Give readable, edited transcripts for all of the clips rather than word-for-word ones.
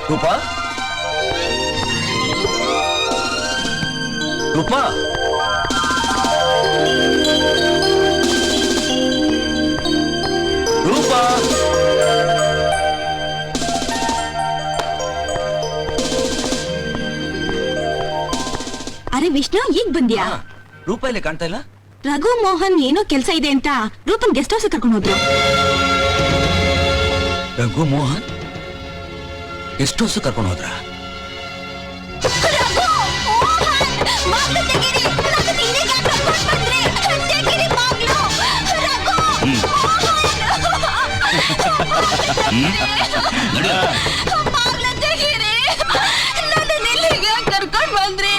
ರೂಪಾ ರೂಪಾ ರೂಪಾ ಅರೆ ವಿಷ್ಣು ಈಗ ಬಂದ್ಯಾ? ರೂಪಾ ಇಲ್ಲಿ ಕಾಣ್ತಾ ಇಲ್ಲ. ರಘು ಮೋಹನ್ ಏನೋ ಕೆಲ್ಸ ಇದೆ ಅಂತ ರೂಪನ್ ಗೆಸ್ಟ್ ಹೌಸ್ ಕರ್ಕೊಂಡು ಹೋದ್ರು. ರಘು ಮೋಹನ್ ಗೆಸ್ಟ್ ಹೌಸ್ ಕರ್ಕೊಂಡು ಹೋದ್ರ? ಕರ್ಕೊಂಡು ಬಂದ್ರಿ.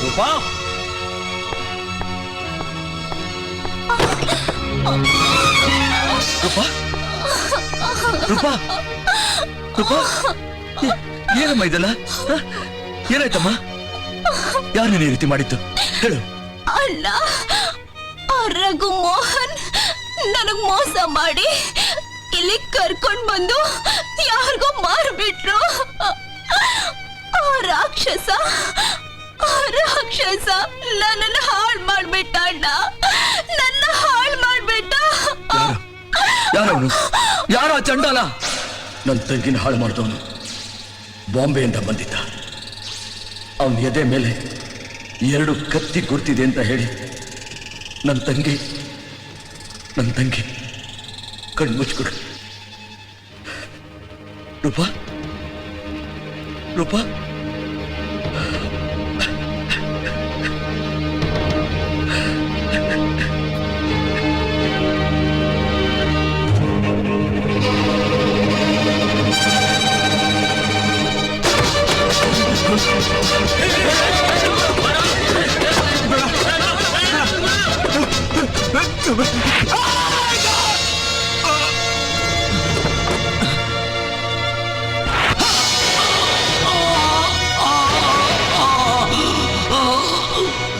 ರೂಪಾ ರೂಪಾ ರೂಪಾ ರೂಪಾ ಏನಮ್ಮ ಇದಲ್ಲ? ಏನಾಯ್ತಮ್ಮ? ಯಾರು ನೀನು ಈ ರೀತಿ ಮಾಡಿದ್ದು ಹೇಳು. ಅಣ್ಣ, ರಘು ಮೋಹನ್ ನನಗ್ ಮೋಸ ಮಾಡಿ ಇಲ್ಲಿ ಕರ್ಕೊಂಡ್ ಬಂದು ಯಾರಿಗೋ ಮಾರ್ಬಿಟ್ರು. ರಾಕ್ಷಸ ನನ್ನನ್ನು ಹಾಳು ಮಾಡ್ಬಿಟ್ಟ ಅಣ್ಣ, ನನ್ನ ಹಾಳು ಮಾಡ್ಬಿಟ್ಟ. ಯಾರವನು? ಯಾರ ಚಂಡಾಲ? ನನ್ನ ತಂಗಿನ ಹಾಳು ಮಾಡಿದವನು ಬಾಂಬೆಯಿಂದ ಬಂದಿದ್ದ. ಅವನ ಎದೆ ಮೇಲೆ 2 ಕತ್ತಿ ಗುರ್ತಿದೆ ಅಂತ ಹೇಳಿ ನನ್ನ ತಂಗಿ ಕಣ್ಣು ಮುಚ್ಕೊಡು. ರೂಪಾ ರೂಪಾ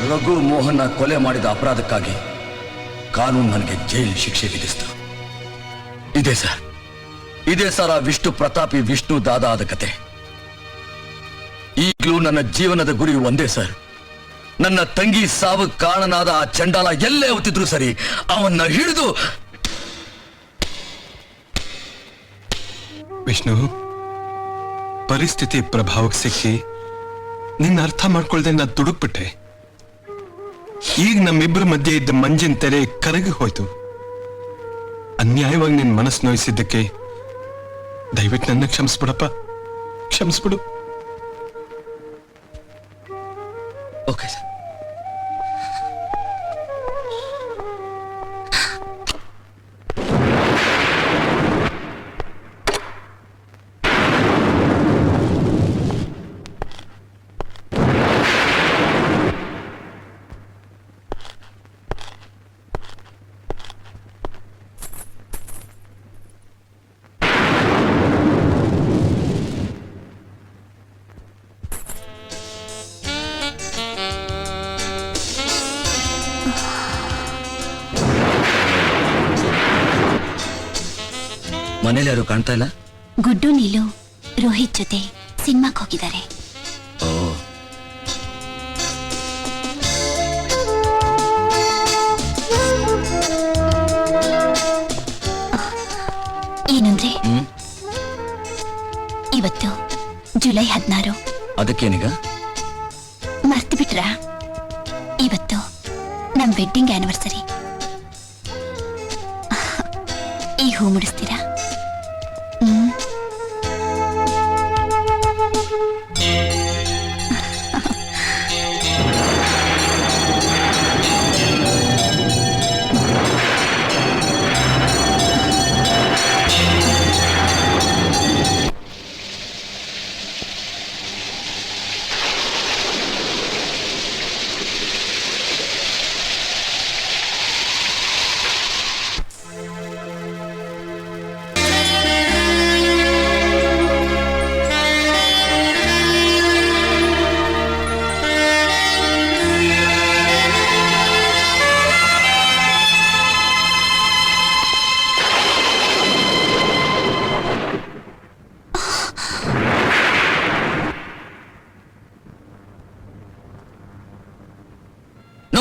ರಘು ಮೋಹನ್ ಕೊಲೆ ಮಾಡಿದ ಅಪರಾಧಕ್ಕಾಗಿ ಕಾನೂನು ನನಗೆ ಜೈಲು ಶಿಕ್ಷೆ ವಿಧಿಸಿತು. ಇದೇ ಸರ್ ಆ ವಿಷ್ಣು ಪ್ರತಾಪಿ ವಿಷ್ಣು ದಾದಾದ ಕತೆ. ಈಗಲೂ ನನ್ನ ಜೀವನದ ಗುರಿ ಒಂದೇ ಸರ್. ನನ್ನ ತಂಗಿ ಸಾವು ಕಾರಣನಾದ ಆ ಚಂಡಾಲ ಎಲ್ಲೇ ಹೊತ್ತಿದ್ರು ಸರಿ, ಅವನ್ನ ಹಿಡಿದು. ವಿಷ್ಣು, ಪರಿಸ್ಥಿತಿ ಪ್ರಭಾವಕ್ಕೆ ಸಿಕ್ಕಿ ನಿನ್ನ ಅರ್ಥ ಮಾಡ್ಕೊಳ್ದೆ ನಾ ದುಡುಕ್ಬಿಟ್ಟೆ. ಈಗ ನಮ್ಮಿಬ್ಬರ ಮಧ್ಯೆ ಇದ್ದ ಮಂಜಿನ ತೆರೆ ಕರಗಿ ಹೋಯ್ತು. ಅನ್ಯಾಯವಾಗಿ ನಿನ್ ಮನಸ್ಸು ನೋಯಿಸಿದ್ದಕ್ಕೆ ದಯವಿಟ್ಟು ನನ್ನ ಕ್ಷಮಿಸ್ಬಿಡಪ್ಪ, ಕ್ಷಮಿಸ್ಬಿಡು. Okay sir. ಮನೇಲಿ ಯಾರು ಕಾಣ್ತಾ ಇಲ್ಲ? ಗುಡ್ಡು ನೀಲು ರೋಹಿತ್ ಜೊತೆ ಸಿನಿಮಾಕ್ಕೆ ಹೋಗಿದ್ದಾರೆ. ಏನಂದ್ರೆ ಇವತ್ತು ಜುಲೈ 16. ಅದಕ್ಕೇನೀಗ? ಮರ್ತು ಬಿಟ್ರಾ? ಇವತ್ತು ನಮ್ ವೆಡ್ಡಿಂಗ್ ಆನಿವರ್ಸರಿ. ಈ ಹೂ ಮುಡಿಸ್ತೀರಾ?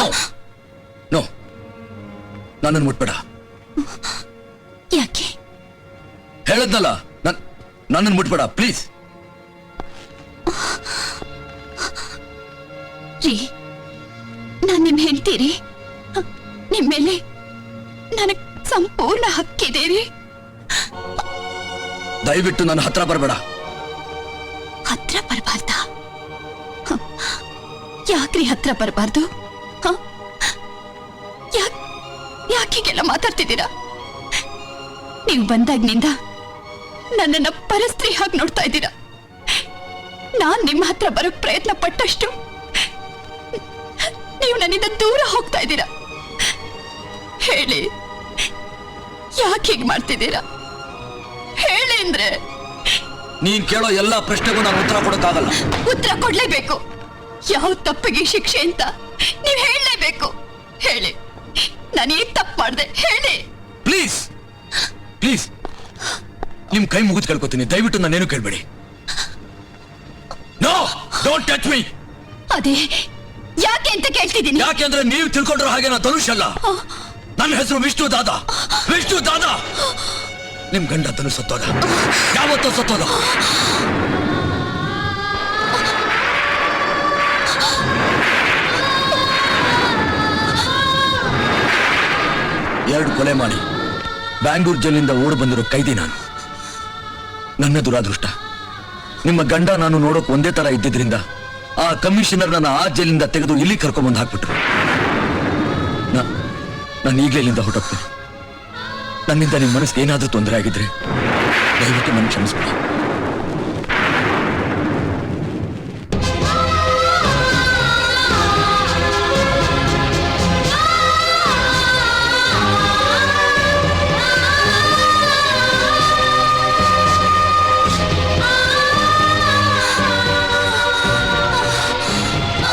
ನೋ ನೋ, ನನ್ನನ್ನು ಮುಟ್ಬೇಡ. ಯಾಕೆ? ಹೇಳದ್ನಲ್ಲ, ನನ್ನನ್ನು ಮುಟ್ಬೇಡ ಪ್ಲೀಸ್. ರೀ, ನಾನ್ ನಿಮ್ ಹೇಳ್ತೀರಿ, ನಿಮ್ಮೇಲೆ ನನಗ್ ಸಂಪೂರ್ಣ ಹಕ್ಕಿದೆ ರೀ. ದಯವಿಟ್ಟು ನನ್ನ ಹತ್ರ ಬರಬೇಡ. ಹತ್ರ ಬರಬಾರ್ದ? ಯಾಕ್ರಿ ಹತ್ರ ಬರಬಾರ್ದು? ಯಾಕೀಗೆಲ್ಲ ಮಾತಾಡ್ತಿದ್ದೀರಾ? ನೀವು ಬಂದಾಗ್ನಿಂದ ನನ್ನನ್ನ ಪರಸ್ತ್ರೀ ಹಾಗೆ ನೋಡ್ತಾ ಇದ್ದೀರಾ. ನಾನ್ ನಿಮ್ಮ ಹತ್ರ ಬರೋಕ್ ಪ್ರಯತ್ನ ಪಟ್ಟಷ್ಟು ನೀವು ನನ್ನಿಂದ ದೂರ ಹೋಗ್ತಾ ಇದ್ದೀರಾ. ಹೇಳಿ, ಯಾಕೆ ಹೀಗೆ ಮಾಡ್ತಿದ್ದೀರಾ? ಹೇಳಿ ಅಂದ್ರೆ. ನೀನ್ ಕೇಳೋ ಎಲ್ಲಾ ಪ್ರಶ್ನೆಗೂ ನಾನು ಉತ್ತರ ಕೊಡಕ್ಕಾಗಲ್ಲ. ಉತ್ತರ ಕೊಡ್ಲೇಬೇಕು. ಯಾವ ತಪ್ಪಿಗೆ ಶಿಕ್ಷೆ ಅಂತ ನೀವು ಹೇಳಲೇಬೇಕು. ಹೇಳಿ, ನಾನು ಏನ್ ತಪ್ಪು ಮಾಡಿದೆ ಹೇಳಿ. ಪ್ಲೀಸ್ ಪ್ಲೀಸ್, ನಿಮ್ ಕೈ ಮುಗಿದು ಕೇಳ್ಕೊತೀನಿ, ದಯವಿಟ್ಟು ನಾನೇನು ಕೇಳ್ಬೇಡಿ. No, don't touch me. ಅದೇ ಯಾಕೆ ಅಂತ ಕೇಳ್ತಿದ್ದೀನಿ. ಯಾಕೆಂದ್ರೆ ನೀವು ತಿಳ್ಕೊಂಡ್ರ ಹಾಗೆ ನಾ ಧನುಷ್ ಅಲ್ಲ. ನನ್ನ ಹೆಸರು ವಿಷ್ಣು ದಾದಾ. ವಿಷ್ಣು ದಾದಾ. ನಿಮ್ ಗಂಡ ಧನುಷ್ ಸತ್ತೋದ, ಯಾವತ್ತೋ ಸತ್ತೋದ. ಎರಡು ಕೊಲೆ ಮಾಡಿ ಬ್ಯಾಂಗ್ಳೂರ್ ಜೈಲಿಂದ ಓಡ್ ಬಂದಿರೋ ಕೈದಿ ನಾನು. ನನ್ನ ದುರಾದೃಷ್ಟ, ನಿಮ್ಮ ಗಂಡ ನಾನು ನೋಡೋಕ್ ಒಂದೇ ತರ ಇದ್ದಿದ್ರಿಂದ ಆ ಕಮಿಷನರ್ ನನ್ನ ಆ ಜೈಲಿಂದ ತೆಗೆದು ಇಲ್ಲಿ ಕರ್ಕೊಂಡ್ಬಂದು ಹಾಕ್ಬಿಟ್ರು. ನಾನು ಈಗಲೇ ಇಲ್ಲಿಂದ ಹೊರಟೋಗ್ತೇನೆ. ನನ್ನಿಂದ ನಿಮ್ಮ ಮನಸ್ಸಿಗೆ ಏನಾದ್ರೂ ತೊಂದರೆ ಆಗಿದ್ರೆ ದಯವಿಟ್ಟು ನನ್ನ ಕ್ಷಮಿಸ್ಬಿಡಿ.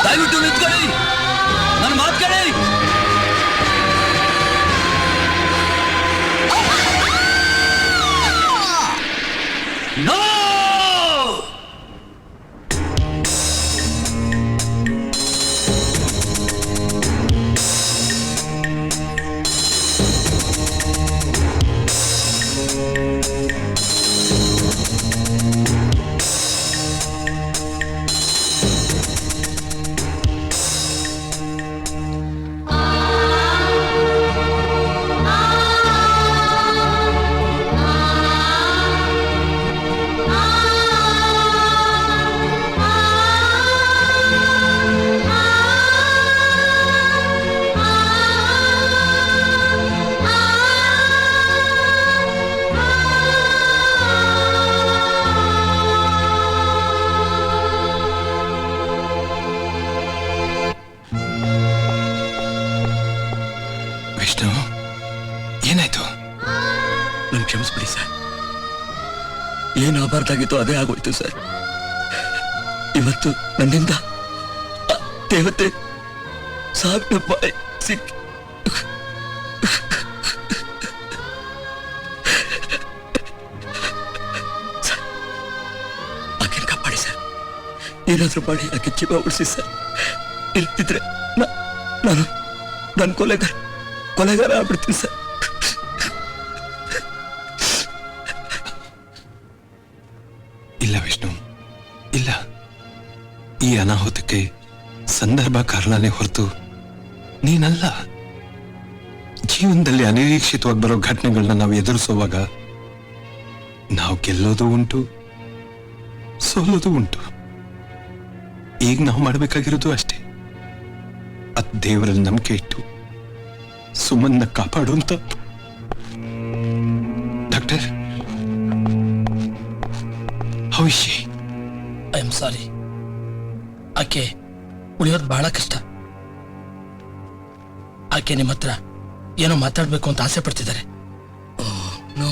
ದಯವಿಟ್ಟು ನಿಂತ್ಕೊಳ್ಳಿ, ನನ್ನ ಮಾತು ಕೇಳಿ. No! ಏನಾಯ್ತು? ನನ್ ಕ್ಷಮಿಸ್ಬಿಡಿ ಸರ್. ಏನಾಗಬಾರ್ದಾಗಿತ್ತು ಅದೇ ಆಗೋಯ್ತು ಸರ್. ಇವತ್ತು ನನ್ನಿಂದ ದೇವತೆ ಸಾವಿನ ಬಾಯಿ ಸಿಕ್ಕಿ ಆಕೆ ಕಾಪಾಡಿ ಸರ್. ಏನಾದ್ರೂ ಮಾಡಿ ಆಕೆ ಜೀವ ಉಳಿಸಿ ಸರ್. ಇಲ್ದಿದ್ರೆ ನಾನು ಕೊಲೆಗಾರ ಆಗ್ಬಿಡ್ತೀನಿ ಸರ್. ಇಲ್ಲ ವಿಷ್ಣು, ಇಲ್ಲ. ಈ ಅನಾಹುತಕ್ಕೆ ಸಂದರ್ಭ ಕಾರಣನೇ ಹೊರತು ನೀನಲ್ಲ. ಜೀವನದಲ್ಲಿ ಅನಿರೀಕ್ಷಿತವಾಗಿ ಬರೋ ಘಟನೆಗಳನ್ನ ನಾವು ಎದುರಿಸುವಾಗ ನಾವು ಗೆಲ್ಲೋದು ಉಂಟು, ಸೋಲೋದು ಉಂಟು. ಈಗ ನಾವು ಮಾಡಬೇಕಾಗಿರೋದು ಅಷ್ಟೇ, ಅದ್ ದೇವರಲ್ಲಿ ನಂಬಿಕೆ ಇಟ್ಟು ಸುಮನ್ನ ಕಾಪಾಡು ಅಂತ. Doctor, how is she? I am sorry. ಆಕೆ ಉಳಿಯೋದು ಬಹಳ ಕಷ್ಟ. ಆಕೆ ನಿಮ್ಮ ಹತ್ರ ಏನೋ ಮಾತಾಡ್ಬೇಕು ಅಂತ ಆಸೆ ಪಡ್ತಿದ್ದಾರೆ. ನೋ